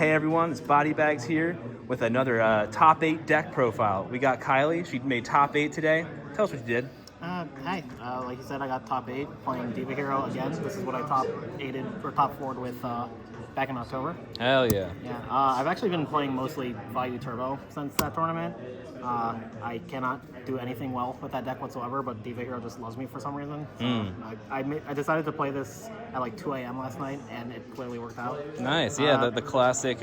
Hey everyone, it's Body Bags here with another top 8 deck profile. We got Kylie. She made top 8 today. Tell us what you did. Hi. Like you said, I got top 8 playing Diva Hero again. This is what I top 4'd with back in October. Hell yeah. Yeah, I've actually been playing mostly Value Turbo since that tournament. I cannot do anything well with that deck whatsoever, but Diva Hero just loves me for some reason. So I decided to play this at like 2 a.m. last night, and it clearly worked out. Nice. Yeah, the classic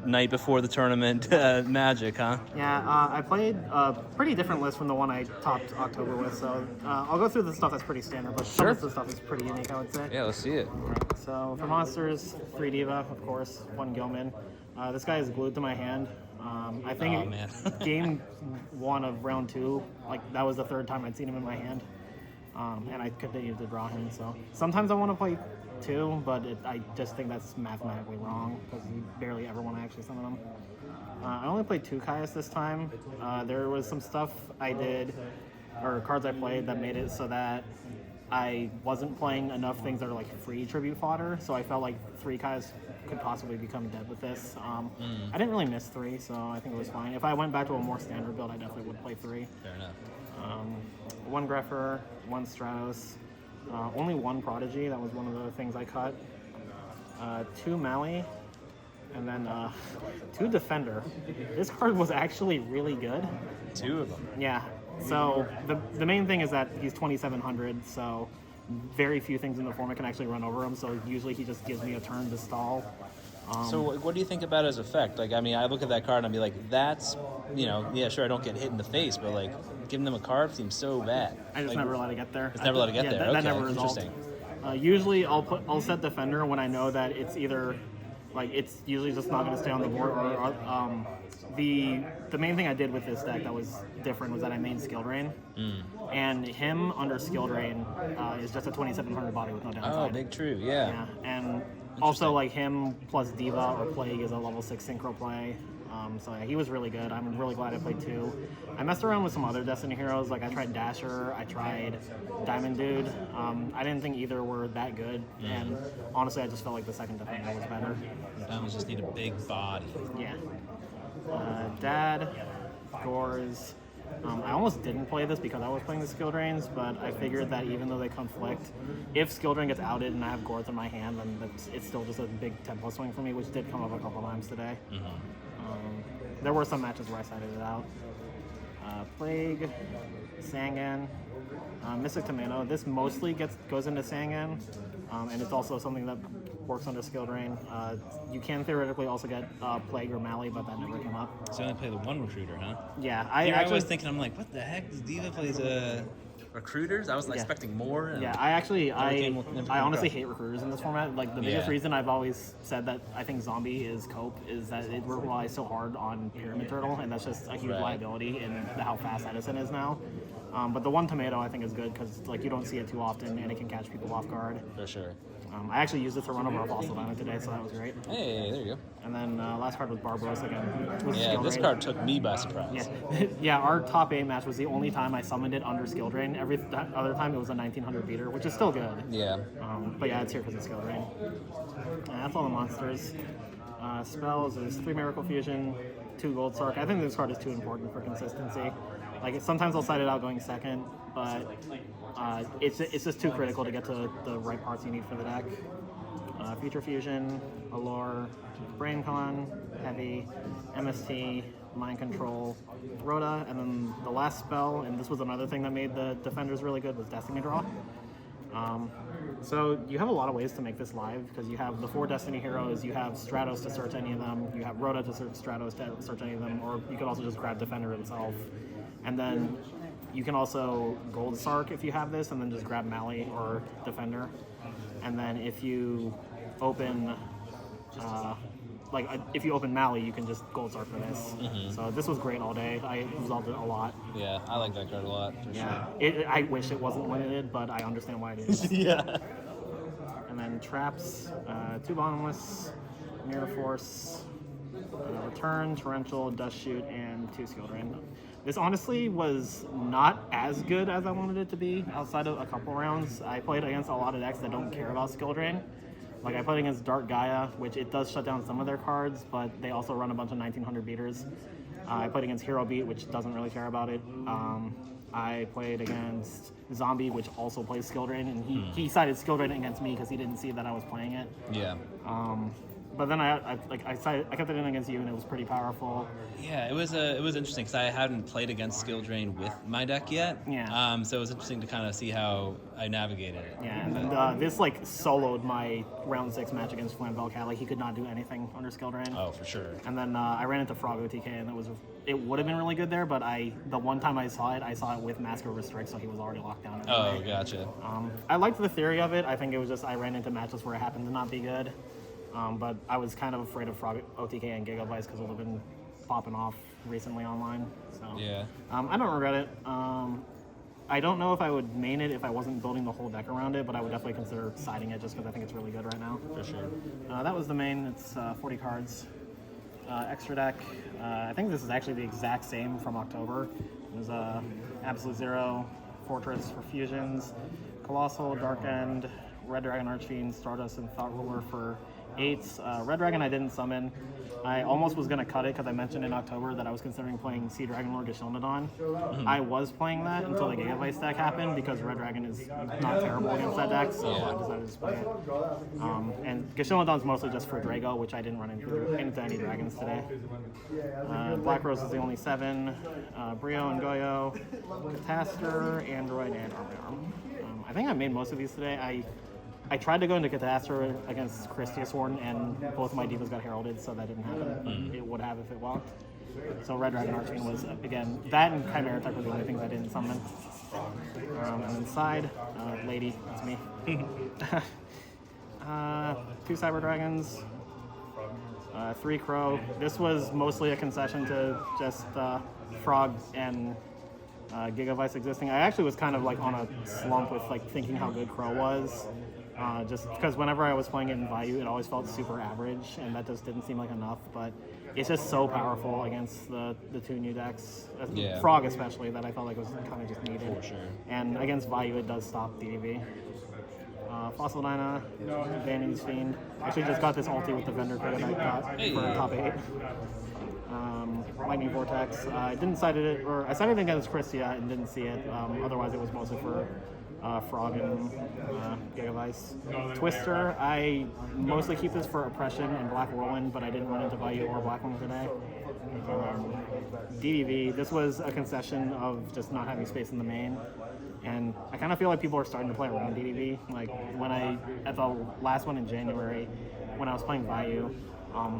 night before the tournament magic, huh? Yeah, I played a pretty different list from the one I topped October with, so I'll go through the stuff that's pretty standard, but some of the stuff is pretty unique, I would say. Yeah, let's see it. Right, so for monsters, 3 Diva, of course, 1 Gilman. This guy is glued to my hand. I think game 1 of round 2, like that was the 3rd time I'd seen him in my hand, and I continued to draw him. So sometimes I want to play 2, but I just think that's mathematically wrong because you barely ever want to actually summon them. I only played 2 Kaias this time. There was some stuff I did, or cards I played that made it so that I wasn't playing enough things that are like free tribute fodder, so I felt like 3 Kaias could possibly become dead with this. I didn't really miss 3, so I think it was fine. If I went back to a more standard build, I definitely would play 3. Fair enough. 1 Greffer, 1 Stratos, only 1 Prodigy, that was one of the things I cut. 2 Mali, and then 2 Defender. This card was actually really good. 2 of them. Yeah. So the main thing is that he's 2700, so very few things in the format can actually run over him. So usually he just gives me a turn to stall. So what do you think about his effect? Like, I mean, I look at that card and I'd be like, that's, yeah, sure, I don't get hit in the face, but like giving them a card seems so bad. I just never let it get there. It's never let it get there. That never resolved. Interesting. Usually I'll set Defender when I know that it's either like it's usually just not going to stay on the board, or the main thing I did with this deck that was different was that I made Skill Drain, and him under Skill Drain is just a 2700 body with no downside. Oh, big true, yeah. And also like him plus Diva or Plague is a level 6 synchro play. So yeah, he was really good. I'm really glad I played 2. I messed around with some other Destiny heroes, like I tried Dasher, I tried Diamond Dude. I didn't think either were that good, and honestly I just felt like the second Defender was better. Diamonds just need a big body. Yeah. Dad, Gores. I almost didn't play this because I was playing the Skill Drains, but I figured that even though they conflict, if Skill Drain gets outed and I have Gores in my hand, then it's still just a big tempo swing for me, which did come up a couple times today. There were some matches where I sided it out. Plague, Sangan, Mystic Tomato. This mostly goes into Sangan, and it's also something that works under Skill Drain. You can theoretically also get Plague or Mali, but that never came up. So you only play the 1 recruiter, huh? Yeah, I was thinking, I'm like, what the heck? Does Diva plays recruiters? I was expecting more. Yeah, I honestly hate recruiters in this format. Like the biggest reason I've always said that I think Zombie is cope is that it relies so hard on Pyramid Turtle, and that's just a huge liability in how fast Edison is now. But the 1 Tomato I think is good because like you don't see it too often and it can catch people off guard. For sure. I actually used it to run over a Fossil Diamond today, so that was great. Hey, there you go. And then last card was Barbaros again. Yeah, this card took me by surprise. Yeah, our top 8 match was the only time I summoned it under Skill Drain. Every other time it was a 1900 beater, which is still good. Yeah. But yeah, it's here because of Skill Drain. That's all the monsters. Spells is 3 Miracle Fusion, 2 Gold Sark. I think this card is too important for consistency. Like sometimes I'll side it out going second, but it's just too critical to get to the right parts you need for the deck. Future Fusion, Allure, BrainCon, Heavy, MST, Mind Control, Rhoda, and then the last spell, and this was another thing that made the Defenders really good, was Destiny Draw. So you have a lot of ways to make this live because you have the 4 Destiny heroes, you have Stratos to search any of them, you have Rhoda to search Stratos to search any of them, or you could also just grab Defender himself. And then you can also Gold Sark if you have this, and then just grab Mali or Defender. And then if you open, if you open Mali, you can just Gold Sark for this. So this was great all day. I resolved it a lot. Yeah, I like that card a lot. For sure. I wish it wasn't limited, but I understand why it is. Yeah. And then traps, 2 Bottomless, Mirror Force, Return, Torrential, Dust Shoot, and 2 Skill Drain. This honestly was not as good as I wanted it to be outside of a couple rounds. I played against a lot of decks that don't care about Skill Drain. Like I played against Dark Gaia, which it does shut down some of their cards, but they also run a bunch of 1900 beaters. I played against Hero Beat, which doesn't really care about it. I played against Zombie, which also plays Skill Drain, and he sided Skill Drain against me because he didn't see that I was playing it. Yeah. But then I kept it in against you, and it was pretty powerful. Yeah, it was interesting because I hadn't played against Skill Drain with my deck yet. Yeah. So it was interesting to kind of see how I navigated it. Yeah, and then, this like soloed my round 6 match against Flambeau Kylie. He could not do anything under Skill Drain. Oh, for sure. And then I ran into Frog OTK, and it would have been really good there, but the one time I saw it with Mask of Restrict, so he was already locked down. Anyway. Oh, gotcha. I liked the theory of it. I think it was just I ran into matches where it happened to not be good. But I was kind of afraid of Frog OTK and Gigavice because it would have been popping off recently online. So yeah. I don't regret it. I don't know if I would main it if I wasn't building the whole deck around it, but I would definitely consider siding it just because I think it's really good right now. For sure. That was the main. It's 40 cards. Extra deck. I think this is actually the exact same from October. It was Absolute Zero, Fortress for Fusions, Colossal, Dark End, Red Dragon Archfiend, Stardust, and Thought Ruler for 8s. Red Dragon I didn't summon. I almost was going to cut it because I mentioned in October that I was considering playing Sea Dragon Lord Gashilnodon. I was playing that until the Gigavice deck happened because Red Dragon is not terrible against that deck, so I decided to just play it. And Gashilnodon's mostly just for Drago, which I didn't run into any dragons today. Black Rose is the only 7. Brio and Goyo, Catastor, Android, and Arm. I think I made most of these today. I tried to go into Catastor against Christius Warden, and both my Divas got heralded, so that didn't happen. But it would have if it walked. So Red Dragon Archfiend was, again, that and Chimera Tech were the only things I didn't summon. And then side, Lady, that's me. 2 Cyber Dragons, 3 Crow. This was mostly a concession to just Frog and Gigavice existing. I actually was kind of like on a slump with like thinking how good Crow was. Just because whenever I was playing it in Vayu, it always felt super average, and that just didn't seem like enough. But it's just so powerful against the 2 new decks, Frog especially, that I felt like it was kind of just needed. For sure. And against Vayu, it does stop DDV. Fossil Dyna, Vanity's Fiend. Actually, just got this ulti with the vendor credit I got for top 8. Lightning Vortex. I didn't side it, or I sided against Christia and didn't see it. Otherwise, it was mostly for Frog and Gigavice. Twister, I mostly keep this for Oppression and Black Whirlwind, but I didn't run into Vayu or Blackwing today. DDV, this was a concession of just not having space in the main. And I kind of feel like people are starting to play around DDV. Like at the last one in January, when I was playing Vayu,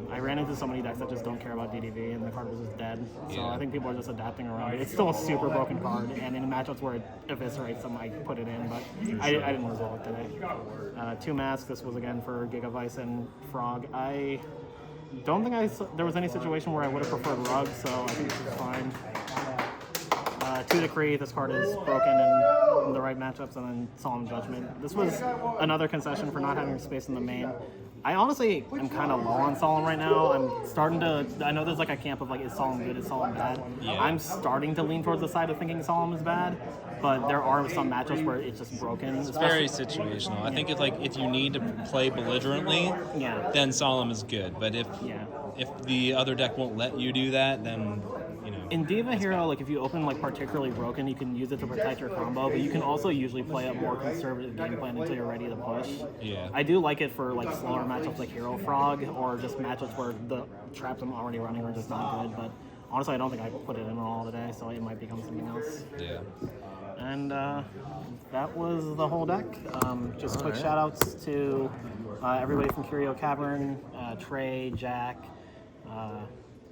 I ran into so many decks that just don't care about DDV, and the card was just dead. So I think people are just adapting around it. It's still a super broken card, and in matchups where it eviscerates them, I put it in, but I didn't resolve it today. 2 Masks, this was again for Gigavice and Frog. I don't think there was any situation where I would have preferred Rug, so I think this is fine. 2 Decree, this card is broken in the right matchups, and then Solemn Judgment. This was another concession for not having space in the main. I honestly am kind of low on Solemn right now. I'm starting to, I know there's like a camp of like, is Solemn good, is Solemn bad? Yeah. I'm starting to lean towards the side of thinking Solemn is bad, but there are some matchups where it's just broken. It's very situational. I think if you need to play belligerently, then Solemn is good. But if the other deck won't let you do that, then in Diva Hero, like if you open like particularly broken, you can use it to protect your combo, but you can also usually play a more conservative game plan until you're ready to push. Yeah. I do like it for like slower matchups like Hero Frog, or just matchups where the traps I'm already running are just not good. But honestly, I don't think I put it in all today, so it might become something else. Yeah. And that was the whole deck. Just quick shout outs to everybody from Curio Cavern, Trey, Jack,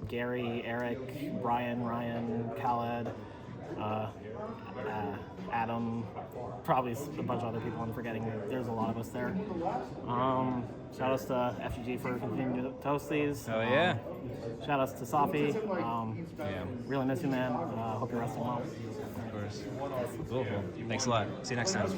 Gary, Eric, Brian, Ryan, Khaled, Adam, probably a bunch of other people I'm forgetting. There's a lot of us there. Shout outs to FGG for continuing to host these. Oh yeah. Shout outs to Safi. Really miss you, man. Hope you're resting well. Of course. Cool. Thanks a lot. See you next time.